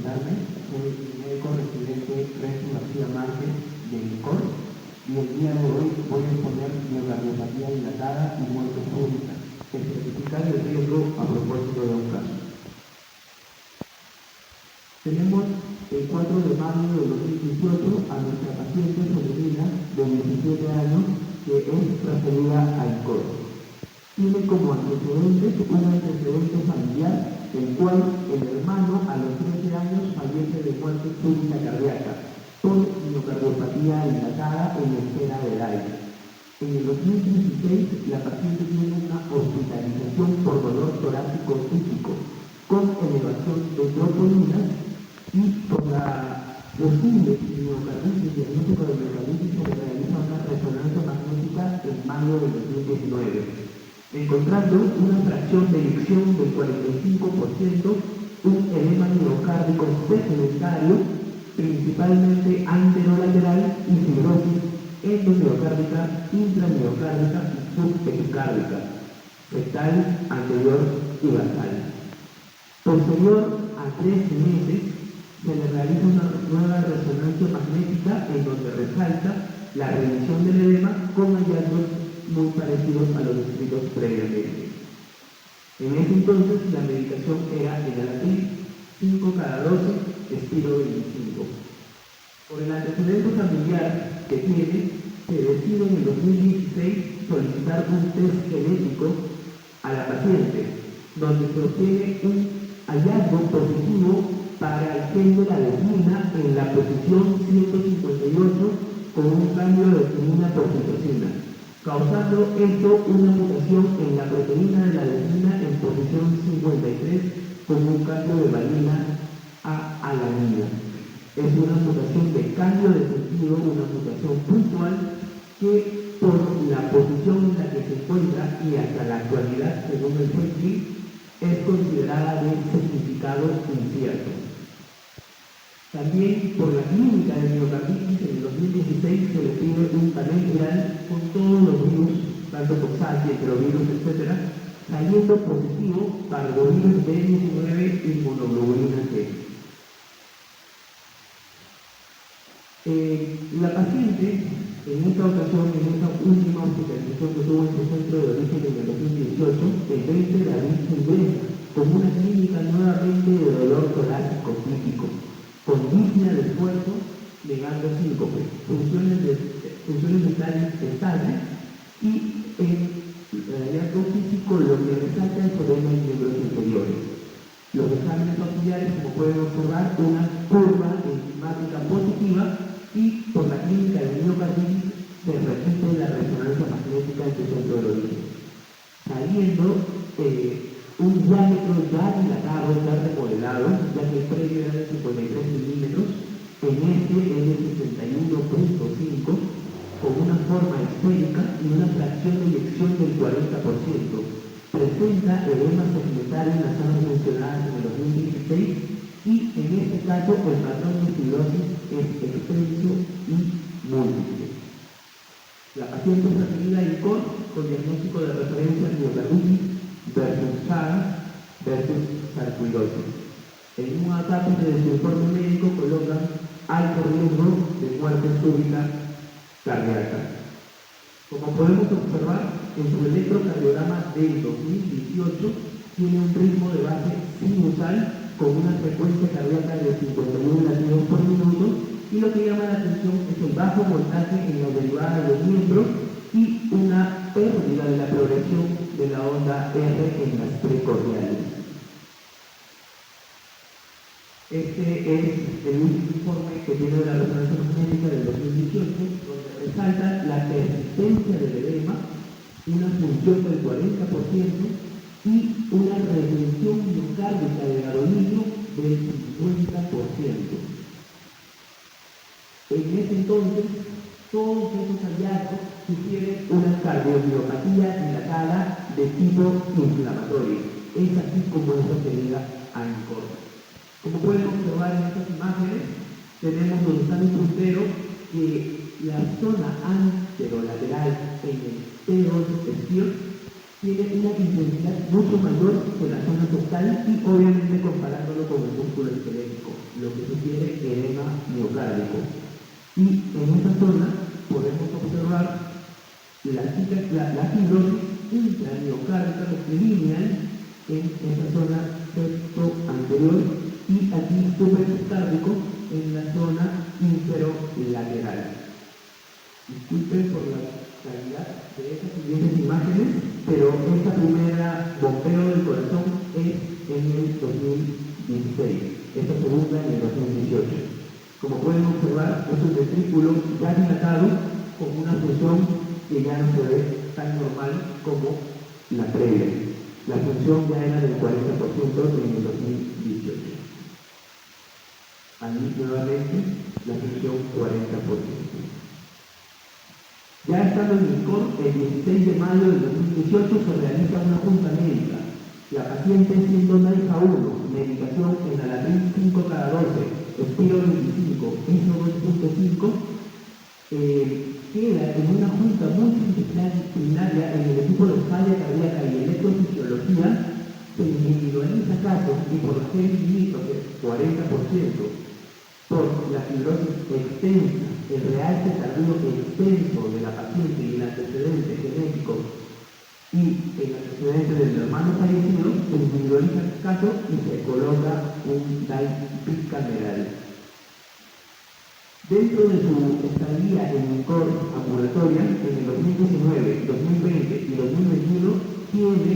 presentarme. Soy médico residente Renzo García Márquez del ICOR y el día de hoy voy a exponer miocardiopatía dilatada y muerte súbita, especificar el riesgo a propósito de un caso. Tenemos el 4 de mayo de 2018 a nuestra paciente femenina de 17 años que es transferida a ICOR. Tiene como antecedentes un antecedente familiar, el cual el hermano a los 13 años fallece de muerte súbita cardíaca por miocardiopatía dilatada en la esfera del aire. En el 2016, la paciente tiene una hospitalización por dolor torácico típico con elevación de troponina y por la posible miocarditis, diagnóstico de miocarditis, se le realiza una resonancia magnética en mayo de 2019. Encontrando una fracción de eyección del 45%, un edema miocárdico segmentario, principalmente anterolateral, y fibrosis endomiocárdica, intramiocárdica y subepicárdica, rectal, anterior y basal. Posterior a 3 meses, se le realiza una nueva resonancia magnética en donde resalta la revisión del edema con hallazgos muy parecidos a los descritos previamente. En ese entonces la medicación era Enalapril 5 cada 12, Espiro 25. Por el antecedente familiar que tiene, se decide en el 2016 solicitar un test genético a la paciente, donde se obtiene un hallazgo positivo para el gen de la adenina en la posición 158 con un cambio de adenina por citosina, causando esto una mutación en la proteína de la adenina en posición 53 con un cambio de valina a alanina. Es una mutación de cambio de sentido, una mutación puntual que por la posición en la que se encuentra y hasta la actualidad, según el CECLI, es considerada de significado incierto. También por la clínica de miocarditis en el 2016 se le pide un panel viral con todos los virus, tanto coxsackie, enterovirus, etc., saliendo positivo parvovirus B19 y monoglobulina G. La paciente, en esta ocasión, en esta última hospitalización que tuvo en su centro de origen en el 2018, el 20 de abril se ingresa con una clínica nuevamente de dolor torácico típico, con disnea de esfuerzo, negando síncope, funciones vitales estables y en el hallazgo físico lo que resalta es edema en miembros inferiores. Los exámenes auxiliares, como pueden observar, una curva enzimática positiva y por la clínica de miocarditis se repite la resonancia magnética en su centro de origen, saliendo un diámetro ya dilatado, ya remodelado, ya que el previo era de 53 milímetros, en este es de 61.5, con una forma esférica y una fracción de eyección del 40%. Presenta edema segmentario en las zonas mencionadas en el 2016 y en este caso el patrón de fibrosis es extenso y múltiple. La paciente es referida a ICOR con diagnóstico de referencia miocarditis versus SARS versus sarcoidosis. En un acápite de su informe médico colocan alto riesgo de muerte súbita cardíaca. Como podemos observar, en su electrocardiograma del 2018 tiene un ritmo de base sinusal con una frecuencia cardíaca de 51 latidos por minuto y lo que llama la atención es el bajo voltaje en la derivada del miembro y una pérdida de la progresión de la onda R en las precordiales. Este es el último informe que tiene la resonancia magnética del 2018, donde resalta la persistencia del edema, una función del 40% y una retención miocárdica de gadolinio del 50%. En ese entonces, todos esos hallazgos sugieren una cardiomiopatía dilatada de tipo inflamatorio. Es así como es referida a ICOR. Como pueden observar en estas imágenes, tenemos donde está el puntero que la zona anterolateral en el T2 exterior tiene una intensidad mucho mayor que la zona total y obviamente comparándolo con el músculo esquelético, lo que sugiere edema miocárdico. Y en esa zona podemos observar la fibrosis intramiocárdica lineal en esa zona septo anterior y aquí supraepicárdico en la zona inferolateral. Disculpen por la calidad de estas siguientes imágenes, pero esta primera bombeo del corazón es en el 2016, esta segunda en el 2018. Como pueden observar, es un ventrículo ya dilatado con una función que ya no se ve tan normal como la previa. La función ya era del 40% en el 2018. Allí nuevamente la función 40%. Ya estando en el INCOR, el 16 de mayo del 2018 se realiza una junta médica. La paciente siendo NAIJA 1, medicación enalapril 5 cada 12, Espiro 25, ISO 2.5, queda en una junta multidisciplinaria en el equipo de falla cardíaca y electrofisiología, se individualiza casos y por la serie limítrofe 40%, por la fibrosis extensa, el realce tardío extenso de la paciente y el antecedente genético y el antecedente del hermano fallecido, se individualiza el caso y se coloca un DAI bicameral. Dentro de su estadía en INCOR ambulatoria, en el 2019, 2020 y 2021, tiene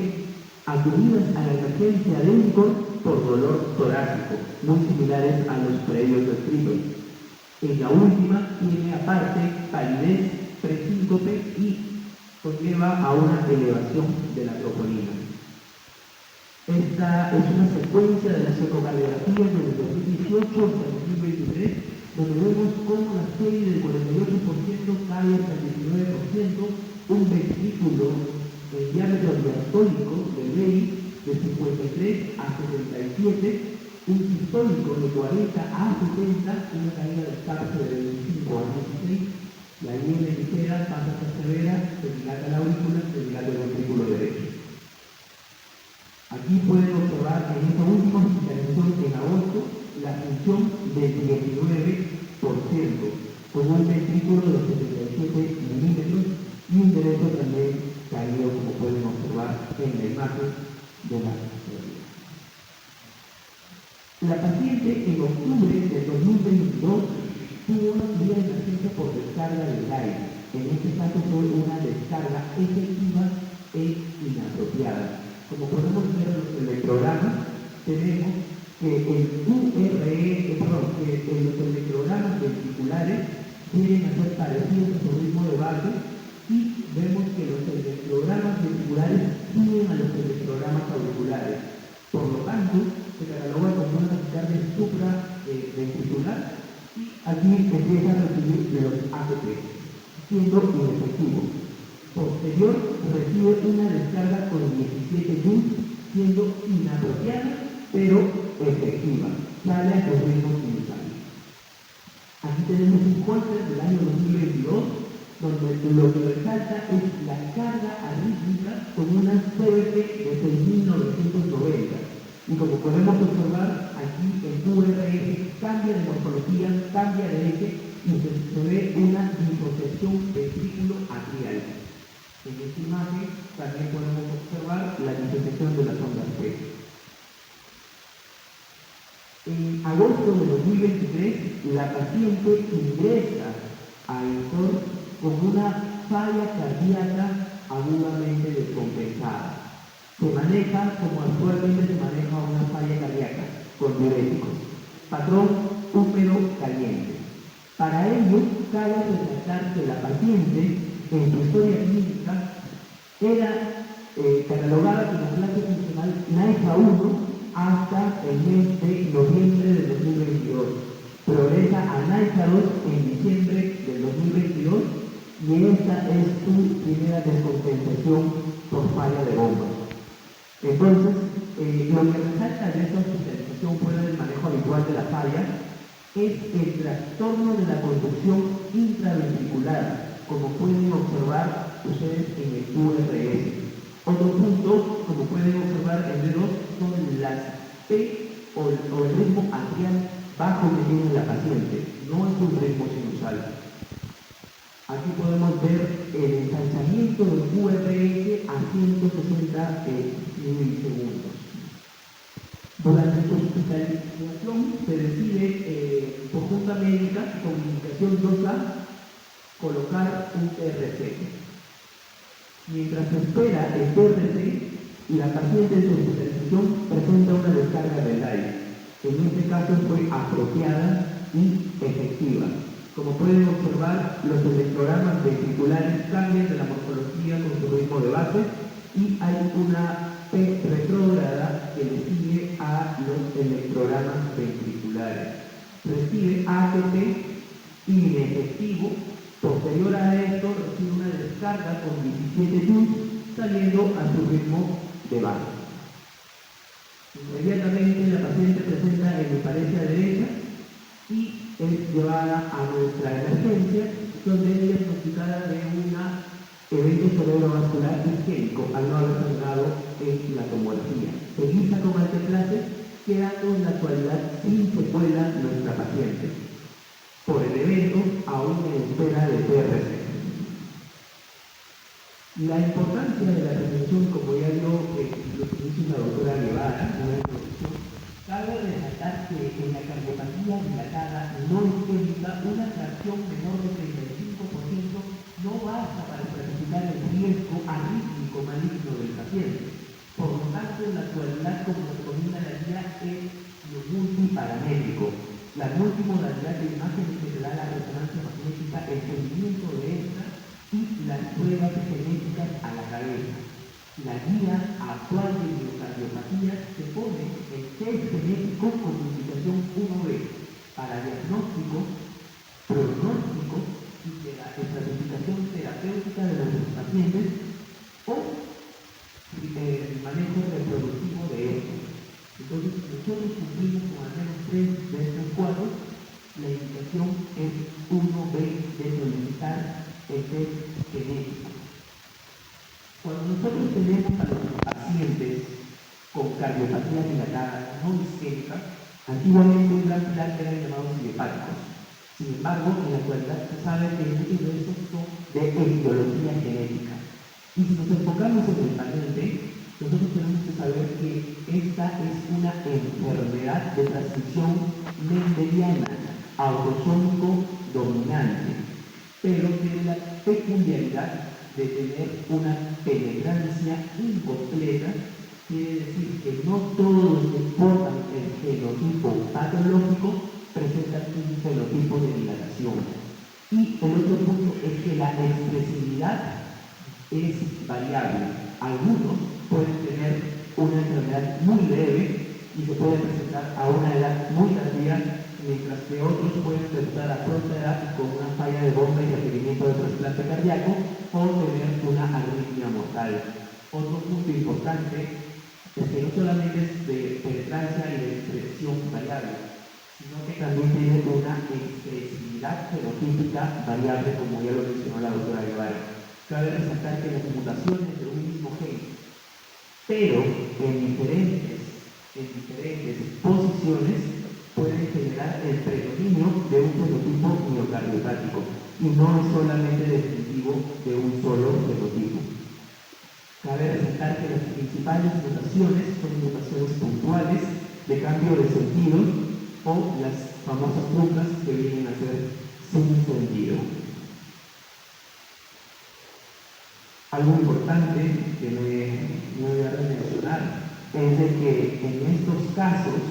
acudidas a la emergencia de INCOR por dolor torácico, muy similares a los previos descritos. En la última tiene aparte palidez presíncope y conlleva a una elevación de la troponina. Esta es una secuencia de las ecocardiografías desde el 2018 hasta el 2023, donde vemos cómo la serie del 48% cae hasta el 19%, un ventrículo en diámetro diastólico del BEI de 53 a 77, un sistólico de 40 a 70, una caída del escape de 25 a 16, la línea ligera pasa a severa, se dilata la aurícula, se dilata el ventrículo derecho. Aquí pueden observar en esta última hospitalización en agosto la función del 19%, con un ventrículo de 77 milímetros y un derecho también caído, como pueden observar en la imagen de la historia. La paciente en octubre del 2022 tuvo una cirugía de emergencia por descarga del aire. En este caso fue una descarga efectiva e inapropiada. Como podemos ver en los electrogramas, tenemos que los electrogramas ventriculares tienen a ser parecidos a su ritmo de base y vemos que los electrogramas ventriculares siguen a los electrogramas auriculares. Por lo tanto, se cataloga como una taquicardia supraventricular y aquí empieza a recibir los ATP, siendo inefectivo. Posterior, recibe una descarga con 17 joules, siendo inapropiada, pero efectiva. Sale a su ritmo inicial. Aquí tenemos un corte del año 2022, donde lo que resalta es la carga arrítmica con una CBP de 6.990. Y como podemos observar, aquí el URF cambia de morfología, cambia de eje y se ve una disociación ventrículo-atrial. En esta imagen también podemos observar la disociación de las ondas P. En agosto de 2023, la paciente ingresa a INCOR con una falla cardíaca agudamente descompensada. Se maneja como actualmente se maneja una falla cardíaca, con diuréticos. Patrón húmedo caliente. Para ello, cabe resaltar que la paciente, en su historia clínica, era catalogada como clase funcional NAIJA 1 hasta el mes de noviembre del 2022. Progresa a NAIJA 2 en diciembre del 2022 y esta es su primera descompensación por falla de bomba. Entonces, lo que resalta de esta hospitalización fuera del manejo habitual de la falla es el trastorno de la conducción intraventricular, como pueden observar ustedes en el URS. Otro punto, como pueden observar en B2, son las P o el ritmo atrial bajo que tiene la paciente, no es un ritmo sinusal. Aquí podemos ver el ensanchamiento del QRS a 160 milisegundos. Durante su hospitalización se decide por junta médica con indicación 2A colocar un TRC. Mientras se espera el TRC, la paciente en su hospitalización presenta una descarga del aire. En este caso fue apropiada y efectiva. Como pueden observar, los electrogramas ventriculares cambian de la morfología con su ritmo de base y hay una P retrógrada que le sigue a los electrogramas ventriculares. Recibe ATP inefectivo. Posterior a esto, recibe una descarga con 17 joules saliendo a su ritmo de base. Inmediatamente la paciente presenta hemiparesia derecha y es llevada a nuestra emergencia, donde es diagnosticada de un evento cerebrovascular isquémico al no haber sangrado en la tomografía. Se guisa con alteplase, quedando en la actualidad sin secuela nuestra paciente. Por el evento, aún en espera de TRC. La importancia de la prevención, como ya dio los inicios la doctora Guevara, una introducción, cabe resaltar que en la cardiopatía dilatada no isquémica, una fracción menor de 35% no basta para certificar el riesgo arrítmico maligno del paciente. Por lo tanto, en la actualidad, como recomienda la guía, es lo multiparamétrico. La multimodalidad de imágenes que te da la resonancia magnética, el seguimiento de esta y las pruebas genéticas a la cabeza. La guía actual de miocardiopatía se pone el test genético con indicación 1B para diagnóstico, pronóstico y de la estratificación terapéutica de los pacientes o el manejo reproductivo de estos. Entonces, nosotros cumplimos con al menos 3 de estos 4. La indicación es 1B de solicitar el test genético. Cuando nosotros tenemos a los pacientes con cardiopatía dilatada no isquémica, antiguamente un gran pilar eran llamados idiopáticos. Sin embargo, en la actualidad se sabe que muchos de estos son de etiología genética. Y si nos enfocamos en el paciente, nosotros tenemos que saber que esta es una enfermedad de transmisión mendeliana, autosómico dominante, pero tiene la peculiaridad de tener una penetrancia incompleta, quiere decir que no todos los que portan el fenotipo patológico presentan un fenotipo de dilatación. Y el otro punto es que la expresividad es variable. Algunos pueden tener una enfermedad muy leve y se pueden presentar a una edad muy tardía, mientras que otros pueden presentar a pronta edad con una falla de bomba y requerimiento de trasplante cardíaco o tener una arritmia mortal. Otro punto importante es que no solamente es de penetrancia y de expresión variable, sino que también tiene una expresividad fenotípica variable, como ya lo mencionó la doctora Guevara. Cabe resaltar que las mutaciones de un mismo gen, pero en diferentes posiciones, pueden generar el predominio de un fenotipo miocardiopático y no es solamente definitivo de un solo fenotipo. Cabe resaltar que las principales mutaciones son mutaciones puntuales de cambio de sentido o las famosas truncas que vienen a ser sin sentido. Algo importante que me voy a mencionar es de que en estos casos,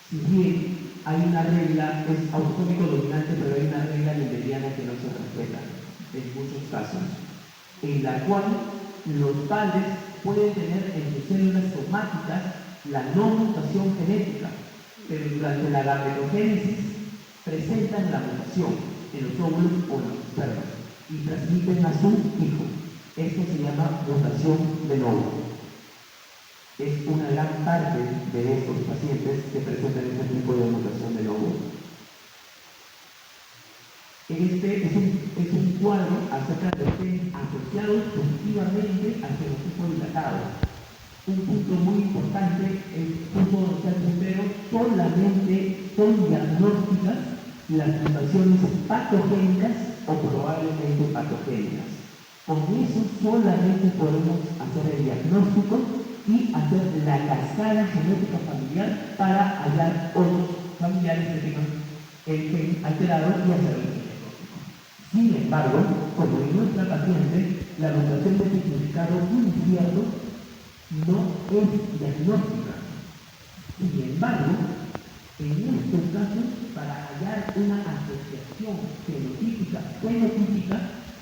si bien hay una regla, es autosómico dominante, pero hay una regla mendeliana que no se respeta en muchos casos, en la cual los padres pueden tener en sus células somáticas la no mutación genética, pero durante la gametogénesis presentan la mutación en los óvulos o en los espermas y transmiten a su hijo. Esto se llama mutación de novo. Es una gran parte de estos pacientes que presentan este tipo de mutación de novo. Este es un cuadro acerca de genes asociados asociados positivamente al fenotipo dilatado. Un punto muy importante, el punto tercero, solamente son diagnósticas las mutaciones patogénicas o probablemente patogénicas. Con eso solamente podemos hacer el diagnóstico y hacer la cascada genética familiar para hallar otros familiares que tengan el gen alterado y hacer el diagnóstico. Sin embargo, como en nuestra paciente, la mutación de significado incierto no es diagnóstica. Sin embargo, en estos casos, para hallar una asociación fenotípica,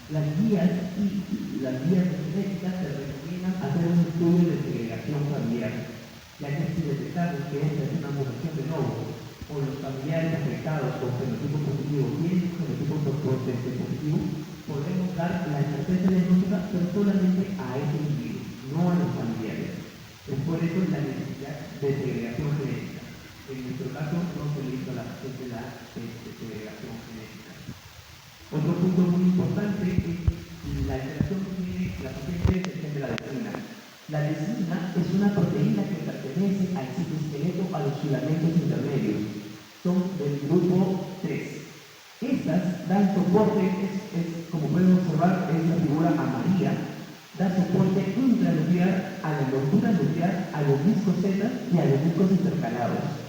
las guías genéticas se recomiendan hacer un estudio de segregación familiar, ya que si detectamos que esta es una mutación de novo, o los familiares afectados con fenotipo positivo tienen fenotipo positivo, podemos dar la certeza diagnóstica, pero solamente a ese individuo, no a los familiares. Es por eso la necesidad de segregación genética. En nuestro caso no se le hizo la segregación genética. Otro punto muy importante es la alteración que tiene la paciente del gen de la adesina. La adesina es una proteína que pertenece al citoesqueleto a los filamentos intermedios. Son del grupo 3. Estas dan soporte, como pueden observar, es la figura amarilla, da soporte intranuclear a la envoltura nuclear, a los discos Z y a los discos intercalados,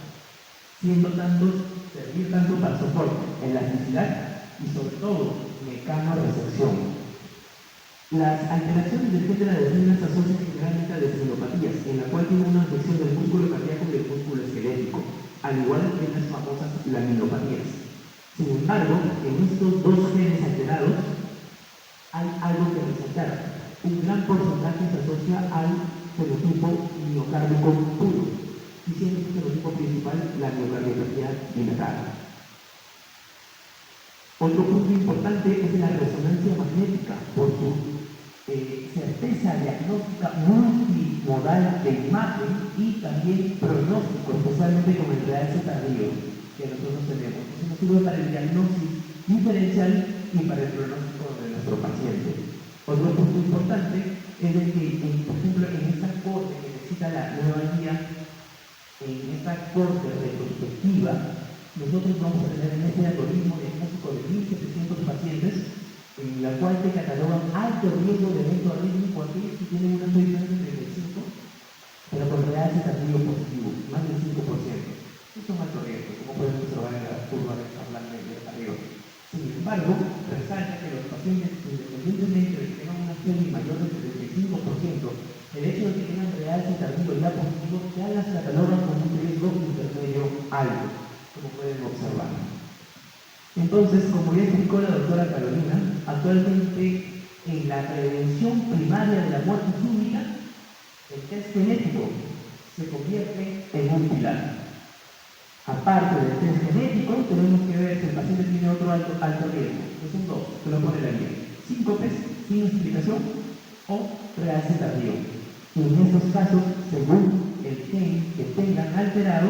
servir tanto para soporte, elasticidad y sobre todo mecanorecepción. Las alteraciones del gen de la adesina se asocian generalmente a desmiopatías, en la cual tiene una afección del músculo cardíaco y del músculo esquelético, al igual que las famosas laminopatías. Sin embargo, en estos dos genes alterados hay algo que resaltar. Un gran porcentaje se asocia al fenotipo miocárdico puro, y siendo el fenotipo principal la miocardiopatía dilatada. Otro punto importante es la resonancia magnética, por su certeza diagnóstica multimodal de imagen y también pronóstico, especialmente con el realce tardío que nosotros tenemos. Eso nos sirve para el diagnóstico diferencial y para el pronóstico de nuestro paciente. Otro punto importante es el que, por ejemplo, en esta corte que necesita la nueva guía, en esta corte retrospectiva, nosotros vamos a tener en este algoritmo diagnóstico de 1.700 pacientes, en la cual se catalogan alto riesgo de evento arrítmico aquellos que tienen una frecuencia de 35, pero con realce tardío positivo, más del 5%. Es un alto riesgo, como podemos observar en la curva de arriba. Sin embargo, resalta que los pacientes, independientemente de que tengan una serie mayor del 35%, el hecho de que tengan realce tardío ya positivo ya las catalogan con un riesgo intermedio alto, como pueden observar. Entonces, como ya explicó la doctora Carolina, actualmente en la prevención primaria de la muerte súbita, el test genético se convierte en un pilar. Aparte del test genético, tenemos que ver si el paciente tiene otro alto riesgo, que son dos, que lo pone la guía: síncopes sin explicación o realce tardío. Y en estos casos, según el gen que tengan alterado,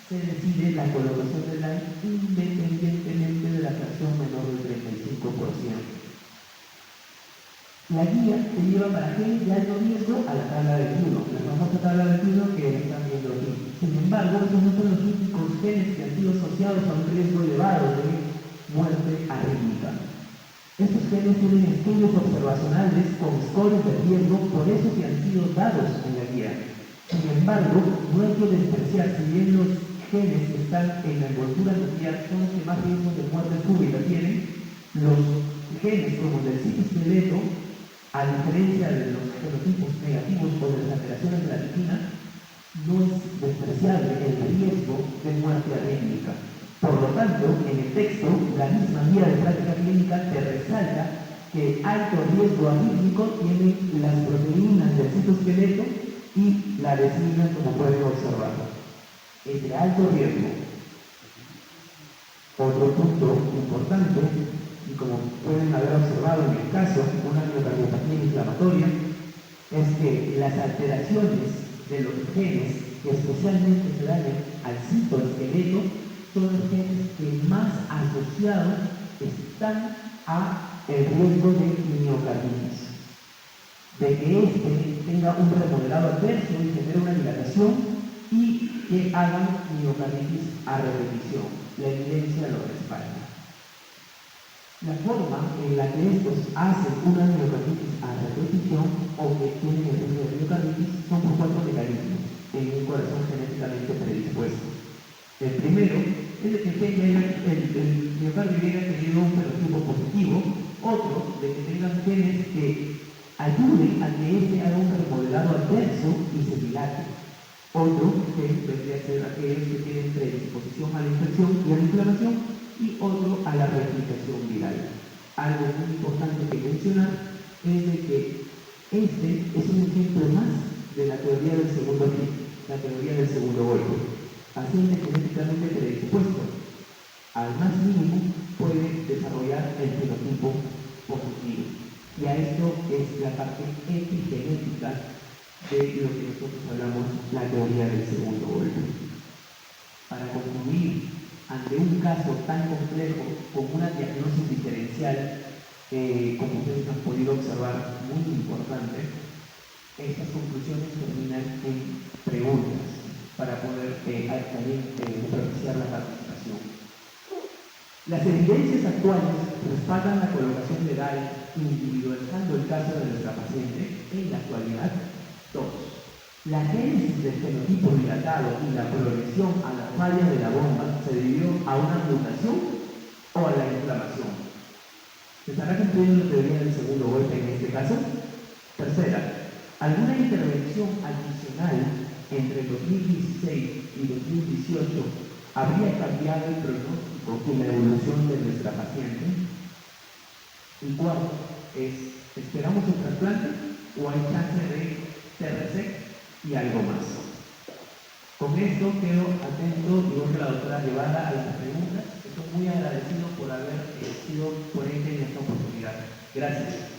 se decide la colocación del line independientemente de la fracción menor del 35%. La guía te lleva para genes de alto riesgo a la tabla de 21, la famosa tabla de 21 que están viendo aquí. Sin embargo, estos no son los únicos genes que han sido asociados a un riesgo elevado de muerte arrítmica. Estos genes tienen estudios observacionales con scores de riesgo, por eso que han sido dados en la guía. Sin embargo, no hay que despreciar, si bien los genes que están en la envoltura nuclear son los que más riesgos de muerte súbita tienen, los genes como el del citoesqueleto, a diferencia de los fenotipos negativos o de las alteraciones de la retina, no es despreciable el riesgo de muerte arrítmica. Por lo tanto, en el texto, la misma guía de práctica clínica te resalta que alto riesgo arrítmico tienen las proteínas del citoesqueleto y la adesina, como pueden observar. Es de alto riesgo. Otro punto importante, y como pueden haber observado en el caso, una miocardiopatía inflamatoria, es que las alteraciones de los genes que especialmente se dan al citoesqueleto son los genes que más asociados están a el riesgo de miocarditis. que éste tenga un remodelado adverso y genere una dilatación y que hagan miocarditis a repetición. La evidencia lo respalda. La forma en la que estos hacen una miocarditis a repetición o que tienen el riesgo de miocarditis son por 4 mecanismos en un corazón genéticamente predispuesto. El primero es de que el miocardio haya tenido un fenotipo positivo, otro de que tengan genes que ayuden a que este haga un remodelado adverso y se dilate. Otro que vendría a ser aquellos que tienen predisposición a la infección y a la inflamación, y otro a la replicación viral. Algo muy importante que mencionar es de que este es un ejemplo más de la teoría del segundo hit, la teoría del segundo golpe. Paciente genéticamente predispuesto al más mínimo puede desarrollar el fenotipo positivo. Y a esto es la parte epigenética de lo que nosotros hablamos, la teoría del segundo golpe. Para concluir, ante un caso tan complejo con una diagnosis diferencial, como ustedes han podido observar, muy importante, estas conclusiones terminan en preguntas para poder también propiciar la participación. Las evidencias actuales respaldan la colocación legal individualizando el caso de nuestra paciente en la actualidad. 2. La génesis del fenotipo dilatado y la progresión a la falla de la bomba se debió a una mutación o a la inflamación. ¿Se estará cumpliendo la teoría del segundo golpe en este caso? Tercera, ¿alguna intervención adicional entre 2016 y 2018 habría cambiado el pronóstico y la evolución de nuestra paciente? Y cuarto, ¿esperamos el trasplante o hay chance de TRC y algo más? Con esto quedo atento, igual que la doctora Guevara, a las preguntas. Estoy muy agradecido por haber sido ponente en esta oportunidad. Gracias.